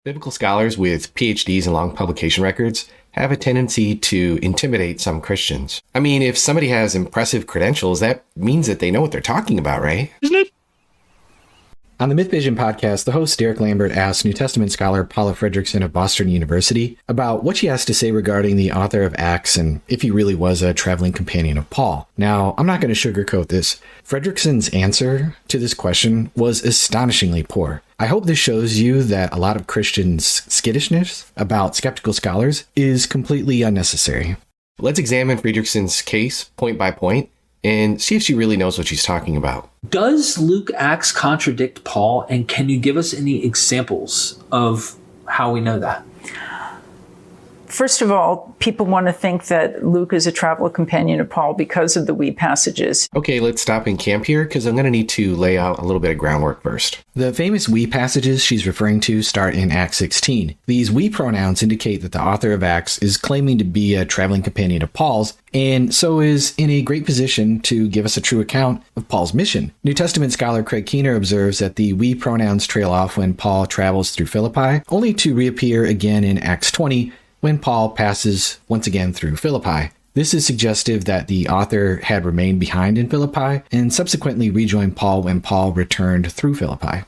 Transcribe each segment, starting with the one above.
Biblical scholars with PhDs and long publication records have a tendency to intimidate some Christians. I mean, if somebody has impressive credentials, that means that they know what they're talking about, right? Isn't it? On the MythVision Podcast, the host Derek Lambert asked New Testament scholar Paula Fredriksen of Boston University about what she has to say regarding the author of Acts and if he really was a traveling companion of Paul. Now, I'm not going to sugarcoat this. Fredriksen's answer to this question was astonishingly poor. I hope this shows you that a lot of Christians' skittishness about skeptical scholars is completely unnecessary. Let's examine Fredriksen's case point by point and see if she really knows what she's talking about. Does Luke Acts contradict Paul, and can you give us any examples of how we know that? First of all, people want to think that Luke is a travel companion of Paul because of the we passages. Okay, let's stop and camp here because I'm going to need to lay out a little bit of groundwork first. The famous we passages she's referring to start in Acts 16. These we pronouns indicate that the author of Acts is claiming to be a traveling companion of Paul's, and so is in a great position to give us a true account of Paul's mission. New Testament scholar Craig Keener observes that the we pronouns trail off when Paul travels through Philippi, only to reappear again in Acts 20, when Paul passes once again through Philippi. This is suggestive that the author had remained behind in Philippi and subsequently rejoined Paul when Paul returned through Philippi.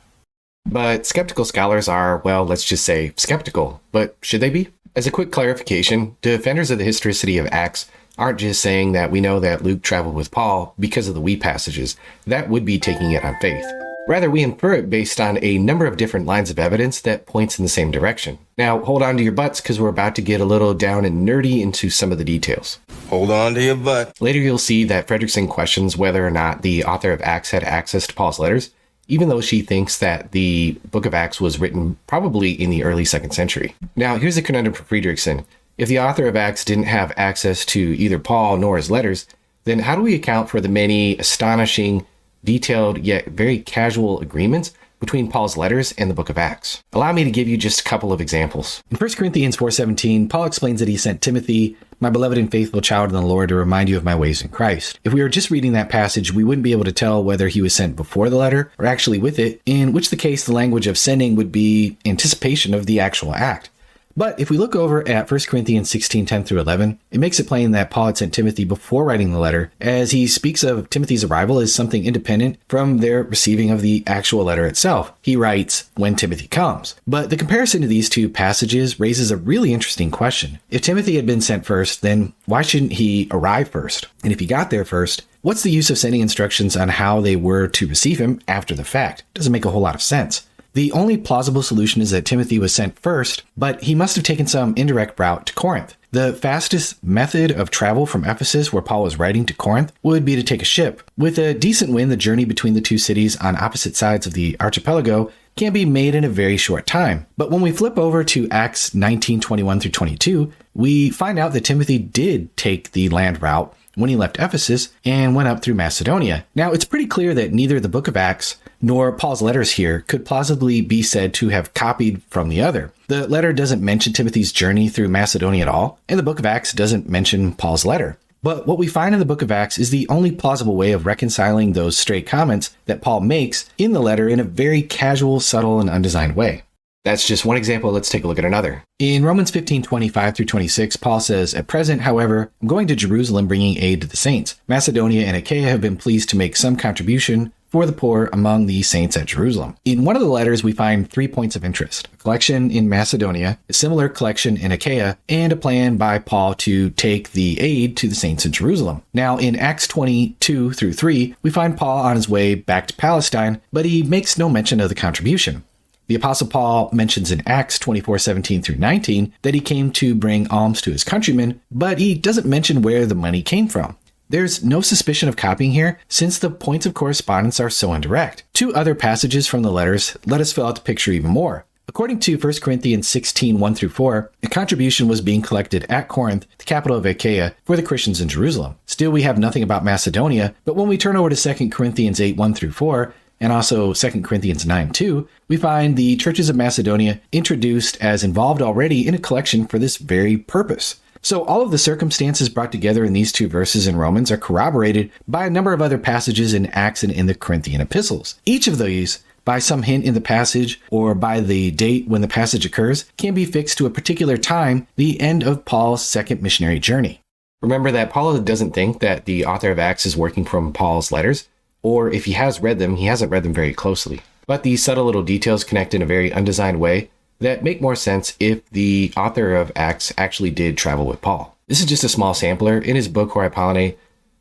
But skeptical scholars are, well, let's just say skeptical. But should they be? As a quick clarification, defenders of the historicity of Acts aren't just saying that we know that Luke traveled with Paul because of the we passages. That would be taking it on faith. Rather, we infer it based on a number of different lines of evidence that points in the same direction. Now, hold on to your butts because we're about to get a little down and nerdy into some of the details. Hold on to your butt. Later, you'll see that Fredriksen questions whether or not the author of Acts had access to Paul's letters, even though she thinks that the book of Acts was written probably in the early 2nd century. Now, here's the conundrum for Fredriksen. If the author of Acts didn't have access to either Paul nor his letters, then how do we account for the many astonishing, detailed yet very casual agreements between Paul's letters and the book of Acts? Allow me to give you just a couple of examples. In 1 Corinthians 4:17, Paul explains that he sent Timothy, my beloved and faithful child in the Lord, to remind you of my ways in Christ. If we were just reading that passage, we wouldn't be able to tell whether he was sent before the letter or actually with it, in which the case the language of sending would be anticipation of the actual act. But if we look over at 1 Corinthians 16:10-11, it makes it plain that Paul had sent Timothy before writing the letter, as he speaks of Timothy's arrival as something independent from their receiving of the actual letter itself. He writes, when Timothy comes. But the comparison to these two passages raises a really interesting question. If Timothy had been sent first, then why shouldn't he arrive first? And if he got there first, what's the use of sending instructions on how they were to receive him after the fact? Doesn't make a whole lot of sense. The only plausible solution is that Timothy was sent first, but he must have taken some indirect route to Corinth. The fastest method of travel from Ephesus, where Paul was writing, to Corinth would be to take a ship. With a decent wind, the journey between the two cities on opposite sides of the archipelago can be made in a very short time. But when we flip over to Acts 19:21-22, we find out that Timothy did take the land route when he left Ephesus and went up through Macedonia. Now, it's pretty clear that neither the book of Acts nor Paul's letters here could plausibly be said to have copied from the other. The letter doesn't mention Timothy's journey through Macedonia at all, and the book of Acts doesn't mention Paul's letter. But what we find in the book of Acts is the only plausible way of reconciling those stray comments that Paul makes in the letter in a very casual, subtle, and undesigned way. That's just one example. Let's take a look at another. In Romans 15:25-26, Paul says, at present, however, I'm going to Jerusalem bringing aid to the saints. Macedonia and Achaia have been pleased to make some contribution for the poor among the saints at Jerusalem. In one of the letters, we find 3 points of interest: a collection in Macedonia, a similar collection in Achaia, and a plan by Paul to take the aid to the saints in Jerusalem. Now, in Acts 22-3, we find Paul on his way back to Palestine, but he makes no mention of the contribution. The Apostle Paul mentions in Acts 24:17-19 that he came to bring alms to his countrymen, but he doesn't mention where the money came from. There's no suspicion of copying here, since the points of correspondence are so indirect. 2 other passages from the letters let us fill out the picture even more. According to 1 Corinthians 16:1-4, a contribution was being collected at Corinth, the capital of Achaia, for the Christians in Jerusalem. Still, we have nothing about Macedonia, but when we turn over to 2 Corinthians 8:1-4, and also 2 Corinthians 9:2, we find the churches of Macedonia introduced as involved already in a collection for this very purpose. So all of the circumstances brought together in these 2 verses in Romans are corroborated by a number of other passages in Acts and in the Corinthian epistles. Each of these by some hint in the passage or by the date when the passage occurs can be fixed to a particular time, the end of Paul's second missionary journey. Remember that Paula doesn't think that the author of Acts is working from Paul's letters, or if he has read them, he hasn't read them very closely. But these subtle little details connect in a very undesigned way that make more sense if the author of Acts actually did travel with Paul. This is just a small sampler. In his book, Hori Paulinae,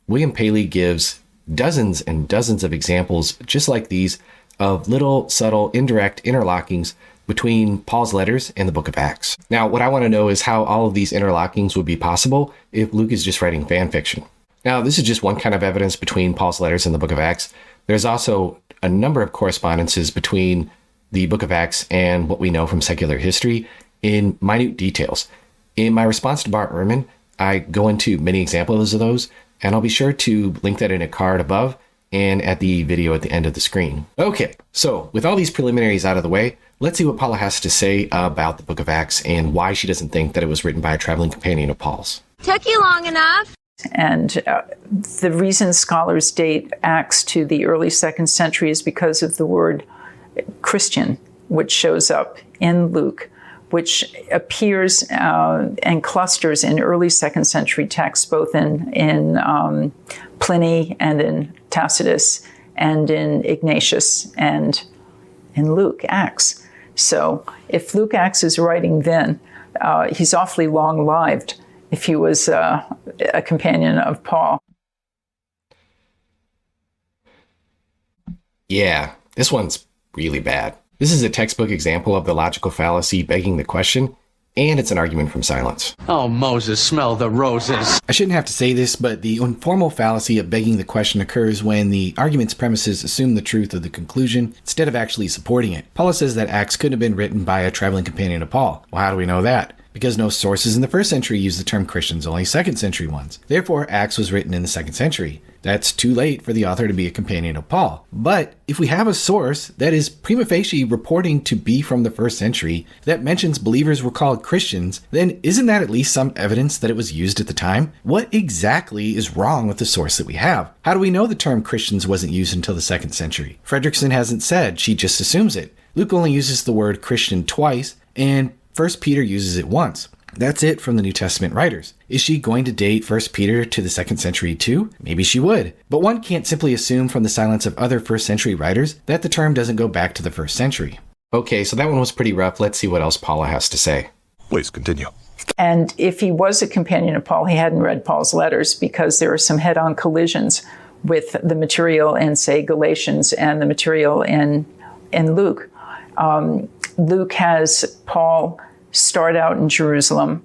William Paley gives dozens and dozens of examples just like these of little, subtle, indirect interlockings between Paul's letters and the book of Acts. Now, what I want to know is how all of these interlockings would be possible if Luke is just writing fan fiction. Now, this is just one kind of evidence between Paul's letters and the book of Acts. There's also a number of correspondences between the book of Acts and what we know from secular history in minute details. In my response to Bart Ehrman, I go into many examples of those, and I'll be sure to link that in a card above and at the video at the end of the screen. Okay, so with all these preliminaries out of the way, let's see what Paula has to say about the book of Acts and why she doesn't think that it was written by a traveling companion of Paul's. Took you long enough. And the reason scholars date Acts to the early 2nd century is because of the word Christian, which shows up in Luke, which appears and clusters in early 2nd century texts, both in Pliny and in Tacitus and in Ignatius and in Luke, Acts. So if Luke Acts is writing then, he's awfully long-lived if he was a companion of Paul. Yeah, this one's really bad. This is a textbook example of the logical fallacy begging the question, and it's an argument from silence. Oh, Moses, smell the roses. I shouldn't have to say this, but the informal fallacy of begging the question occurs when the argument's premises assume the truth of the conclusion instead of actually supporting it. Paula says that Acts could have been written by a traveling companion of Paul. Well, how do we know that? Because no sources in the 1st century use the term Christians, only 2nd century ones. Therefore, Acts was written in the 2nd century. That's too late for the author to be a companion of Paul. But if we have a source that is prima facie reporting to be from the 1st century that mentions believers were called Christians, then isn't that at least some evidence that it was used at the time? What exactly is wrong with the source that we have? How do we know the term Christians wasn't used until the 2nd century? Fredriksen hasn't said, she just assumes it. Luke only uses the word Christian twice, and 1 Peter uses it once. That's it from the New Testament writers. Is she going to date 1 Peter to the 2nd century too? Maybe she would. But one can't simply assume from the silence of other 1st century writers that the term doesn't go back to the 1st century. Okay, so that one was pretty rough. Let's see what else Paula has to say. Please continue. And if he was a companion of Paul, he hadn't read Paul's letters because there are some head-on collisions with the material in, say, Galatians and the material in Luke. Luke has Paul start out in Jerusalem,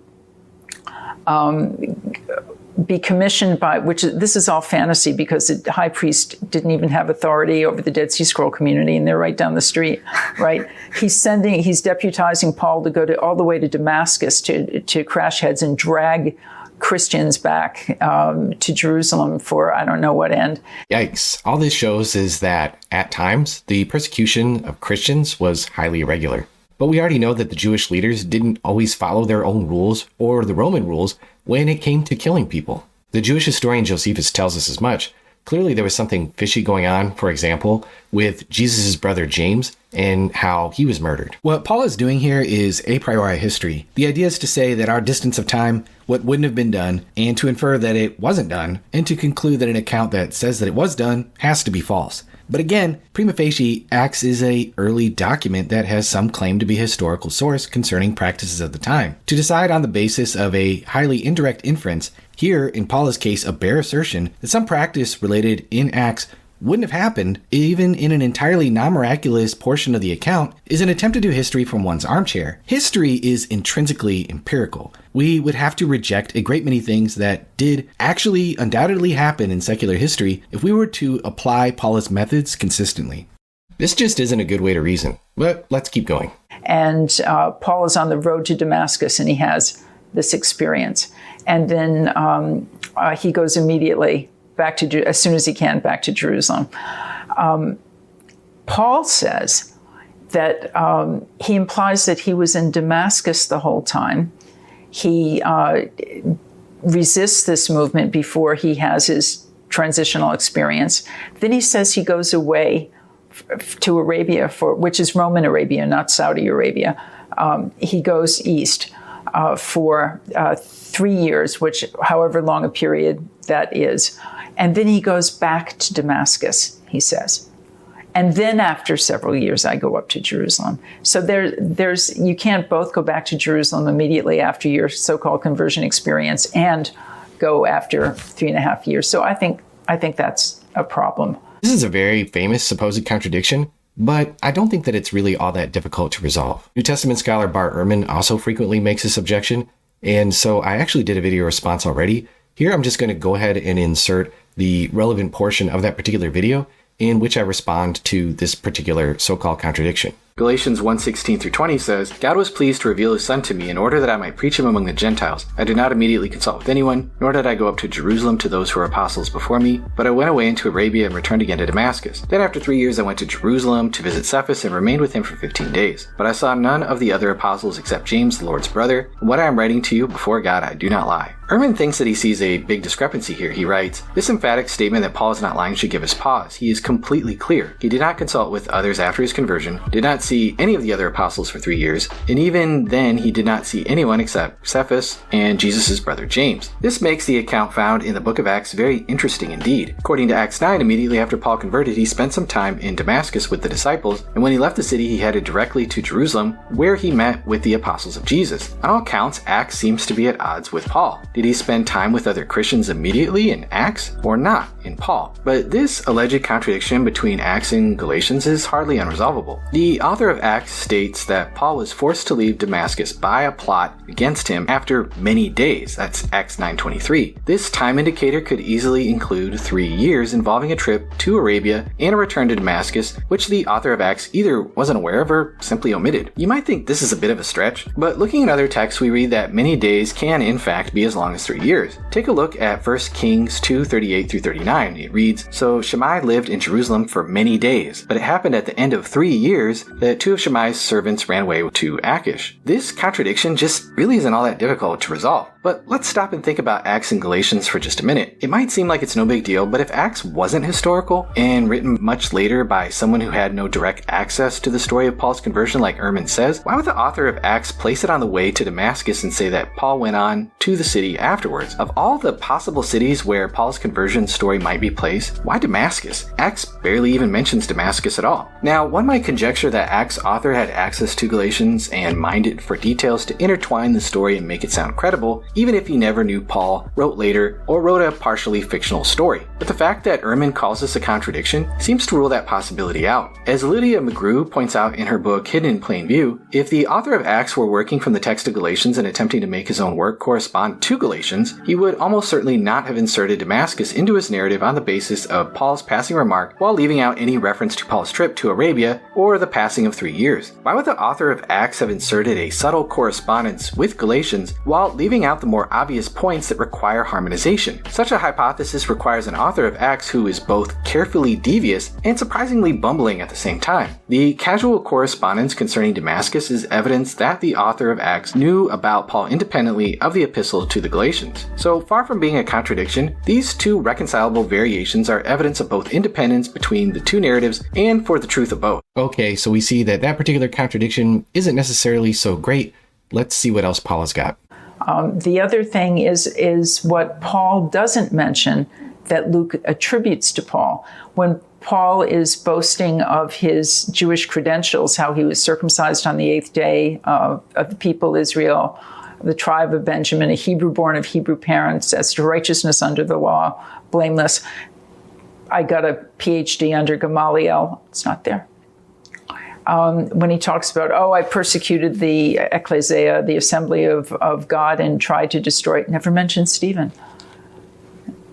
be commissioned by, this is all fantasy because the high priest didn't even have authority over the Dead Sea Scroll community, and they're right down the street, right? He's deputizing Paul to go all the way to Damascus to crash heads and drag Christians back to Jerusalem for I don't know what end. Yikes. All this shows is that at times the persecution of Christians was highly irregular. But we already know that the Jewish leaders didn't always follow their own rules or the Roman rules when it came to killing people. The Jewish historian Josephus tells us as much. Clearly there was something fishy going on, for example, with Jesus' brother James and how he was murdered. What Paul is doing here is a priori history. The idea is to say that our distance of time, what wouldn't have been done, and to infer that it wasn't done, and to conclude that an account that says that it was done has to be false. But again, prima facie, Acts is an early document that has some claim to be a historical source concerning practices of the time. To decide on the basis of a highly indirect inference, here, in Paula's case, a bare assertion that some practice related in Acts wouldn't have happened, even in an entirely non-miraculous portion of the account, is an attempt to do history from one's armchair. History is intrinsically empirical. We would have to reject a great many things that did actually undoubtedly happen in secular history if we were to apply Paula's methods consistently. This just isn't a good way to reason, but let's keep going. And Paul is on the road to Damascus, and he has this experience. And then he goes immediately back to, as soon as he can, back to Jerusalem. Paul says that he implies that he was in Damascus the whole time. He resists this movement before he has his transitional experience. Then he says he goes away to Arabia, which is Roman Arabia, not Saudi Arabia. He goes east for 3 years, which however long a period that is. And then he goes back to Damascus, he says. And then after several years, I go up to Jerusalem. So there's you can't both go back to Jerusalem immediately after your so-called conversion experience and go after 3.5 years. So I think that's a problem. This is a very famous supposed contradiction, but I don't think that it's really all that difficult to resolve. New Testament scholar Bart Ehrman also frequently makes this objection, and so I actually did a video response already. Here I'm just going to go ahead and insert the relevant portion of that particular video in which I respond to this particular so-called contradiction. Galatians 1:16-20 says, God was pleased to reveal his Son to me in order that I might preach him among the Gentiles. I did not immediately consult with anyone, nor did I go up to Jerusalem to those who were apostles before me, but I went away into Arabia and returned again to Damascus. Then after 3 years I went to Jerusalem to visit Cephas and remained with him for 15 days. But I saw none of the other apostles except James, the Lord's brother. What I am writing to you before God, I do not lie. Ehrman thinks that he sees a big discrepancy here. He writes, this emphatic statement that Paul is not lying should give us pause. He is completely clear. He did not consult with others after his conversion, did not see any of the other apostles for 3 years, and even then he did not see anyone except Cephas and Jesus' brother James. This makes the account found in the book of Acts very interesting indeed. According to Acts 9, immediately after Paul converted, he spent some time in Damascus with the disciples, and when he left the city, he headed directly to Jerusalem, where he met with the apostles of Jesus. On all counts, Acts seems to be at odds with Paul. Did he spend time with other Christians immediately in Acts, or not in Paul? But this alleged contradiction between Acts and Galatians is hardly unresolvable. The author of Acts states that Paul was forced to leave Damascus by a plot against him after many days. That's Acts 9:23. This time indicator could easily include 3 years involving a trip to Arabia and a return to Damascus, which the author of Acts either wasn't aware of or simply omitted. You might think this is a bit of a stretch, but looking at other texts, we read that many days can in fact be as long as 3 years. Take a look at 1 Kings 2:38-39. It reads, So Shammai lived in Jerusalem for many days, but it happened at the end of 3 years that 2 of Shammai's servants ran away to Achish. This contradiction just really isn't all that difficult to resolve. But let's stop and think about Acts and Galatians for just a minute. It might seem like it's no big deal, but if Acts wasn't historical and written much later by someone who had no direct access to the story of Paul's conversion like Ehrman says, why would the author of Acts place it on the way to Damascus and say that Paul went on to the city afterwards? Of all the possible cities where Paul's conversion story might be placed, why Damascus? Acts barely even mentions Damascus at all. Now, one might conjecture that Acts author had access to Galatians and mined it for details to intertwine the story and make it sound credible, even if he never knew Paul, wrote later, or wrote a partially fictional story. But the fact that Ehrman calls this a contradiction seems to rule that possibility out. As Lydia McGrew points out in her book Hidden in Plain View, if the author of Acts were working from the text of Galatians and attempting to make his own work correspond to Galatians, he would almost certainly not have inserted Damascus into his narrative on the basis of Paul's passing remark while leaving out any reference to Paul's trip to Arabia or the passing of 3 years. Why would the author of Acts have inserted a subtle correspondence with Galatians while leaving out the more obvious points that require harmonization? Such a hypothesis requires an author of Acts who is both carefully devious and surprisingly bumbling at the same time. The casual correspondence concerning Damascus is evidence that the author of Acts knew about Paul independently of the epistle to the Galatians. So far from being a contradiction, these two reconcilable variations are evidence of both independence between the two narratives and for the truth of both. Okay, so we see that particular contradiction isn't necessarily so great. Let's see what else Paul has got. The other thing is what Paul doesn't mention that Luke attributes to Paul. When Paul is boasting of his Jewish credentials, how he was circumcised on the 8th day of the people Israel, the tribe of Benjamin, a Hebrew born of Hebrew parents, as to righteousness under the law, blameless. I got a PhD under Gamaliel. It's not there. When he talks about, I persecuted the ecclesia, the assembly of God, and tried to destroy it, never mentioned Stephen.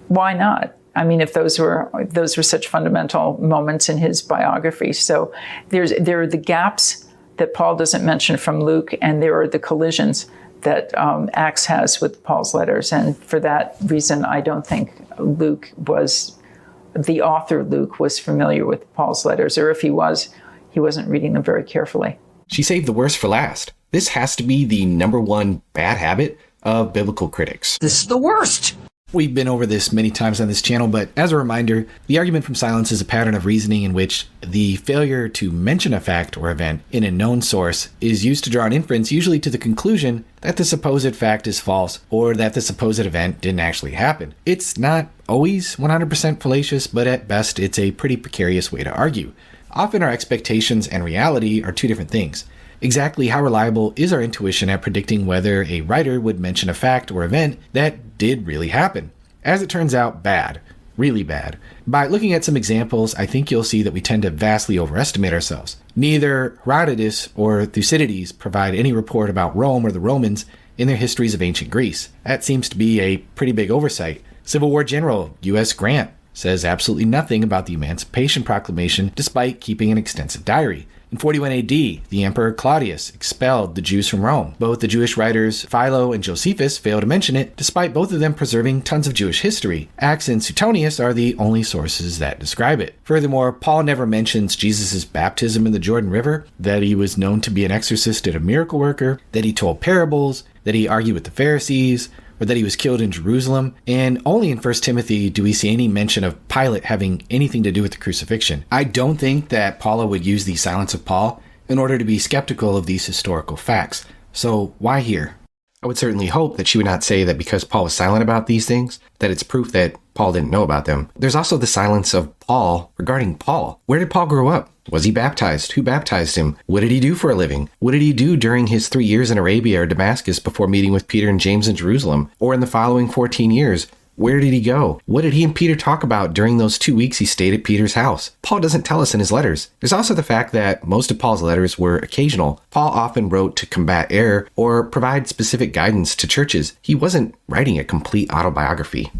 Why not? I mean, if those were such fundamental moments in his biography. So there are the gaps that Paul doesn't mention from Luke, and there are the collisions that Acts has with Paul's letters. And for that reason, I don't think the author Luke was familiar with Paul's letters, or if he wasn't reading them very carefully. She saved the worst for last. This has to be the number one bad habit of biblical critics. This is the worst. We've been over this many times on this channel, but as a reminder, the argument from silence is a pattern of reasoning in which the failure to mention a fact or event in a known source is used to draw an inference, usually to the conclusion that the supposed fact is false or that the supposed event didn't actually happen. It's not always 100% fallacious, but at best it's a pretty precarious way to argue. Often our expectations and reality are two different things. Exactly how reliable is our intuition at predicting whether a writer would mention a fact or event that did really happen? As it turns out, bad. Really bad. By looking at some examples, I think you'll see that we tend to vastly overestimate ourselves. Neither Herodotus or Thucydides provide any report about Rome or the Romans in their histories of ancient Greece. That seems to be a pretty big oversight. Civil War General U.S. Grant says absolutely nothing about the Emancipation Proclamation despite keeping an extensive diary. In 41 AD, the Emperor Claudius expelled the Jews from Rome. Both the Jewish writers Philo and Josephus fail to mention it, despite both of them preserving tons of Jewish history. Acts and Suetonius are the only sources that describe it. Furthermore, Paul never mentions Jesus' baptism in the Jordan River, that he was known to be an exorcist and a miracle worker, that he told parables, that he argued with the Pharisees, or that he was killed in Jerusalem, and only in 1 Timothy do we see any mention of Pilate having anything to do with the crucifixion. I don't think that Paula would use the silence of Paul in order to be skeptical of these historical facts. So why here? I would certainly hope that she would not say that because Paul was silent about these things, that it's proof that Paul didn't know about them. There's also the silence of Paul regarding Paul. Where did Paul grow up? Was he baptized? Who baptized him? What did he do for a living? What did he do during his 3 years in Arabia or Damascus before meeting with Peter and James in Jerusalem? Or in the following 14 years? Where did he go? What did he and Peter talk about during those 2 weeks he stayed at Peter's house? Paul doesn't tell us in his letters. There's also the fact that most of Paul's letters were occasional. Paul often wrote to combat error or provide specific guidance to churches. He wasn't writing a complete autobiography.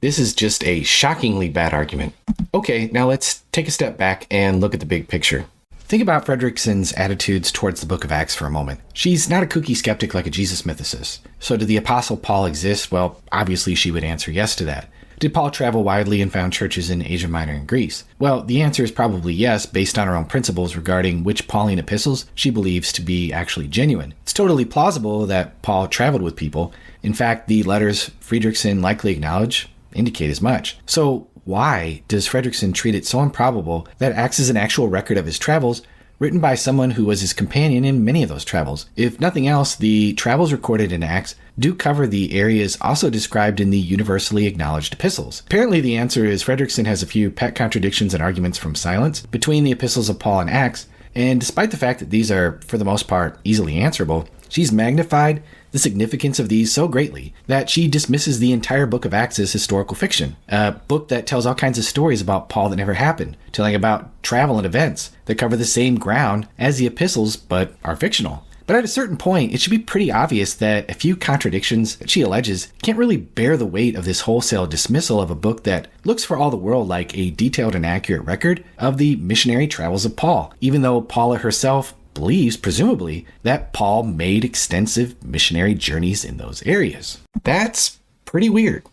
This is just a shockingly bad argument. Okay, now let's take a step back and look at the big picture. Think about Fredriksen's attitudes towards the book of Acts for a moment. She's not a kooky skeptic like a Jesus mythicist. So did the Apostle Paul exist? Well, obviously she would answer yes to that. Did Paul travel widely and found churches in Asia Minor and Greece? Well, the answer is probably yes, based on her own principles regarding which Pauline epistles she believes to be actually genuine. It's totally plausible that Paul traveled with people. In fact, the letters Fredriksen likely acknowledge indicate as much. So why does Fredriksen treat it so improbable that Acts is an actual record of his travels written by someone who was his companion in many of those travels? If nothing else, the travels recorded in Acts do cover the areas also described in the universally acknowledged epistles. Apparently the answer is Fredriksen has a few pet contradictions and arguments from silence between the epistles of Paul and Acts, and despite the fact that these are, for the most part, easily answerable, she's magnified the significance of these so greatly that she dismisses the entire book of Acts as historical fiction, a book that tells all kinds of stories about Paul that never happened, telling about travel and events that cover the same ground as the epistles but are fictional. But at a certain point, it should be pretty obvious that a few contradictions that she alleges can't really bear the weight of this wholesale dismissal of a book that looks for all the world like a detailed and accurate record of the missionary travels of Paul, even though Paula herself believes, presumably, that Paul made extensive missionary journeys in those areas. That's pretty weird.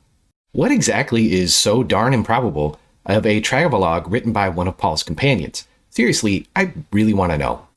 What exactly is so darn improbable of a travelogue written by one of Paul's companions? Seriously, I really want to know.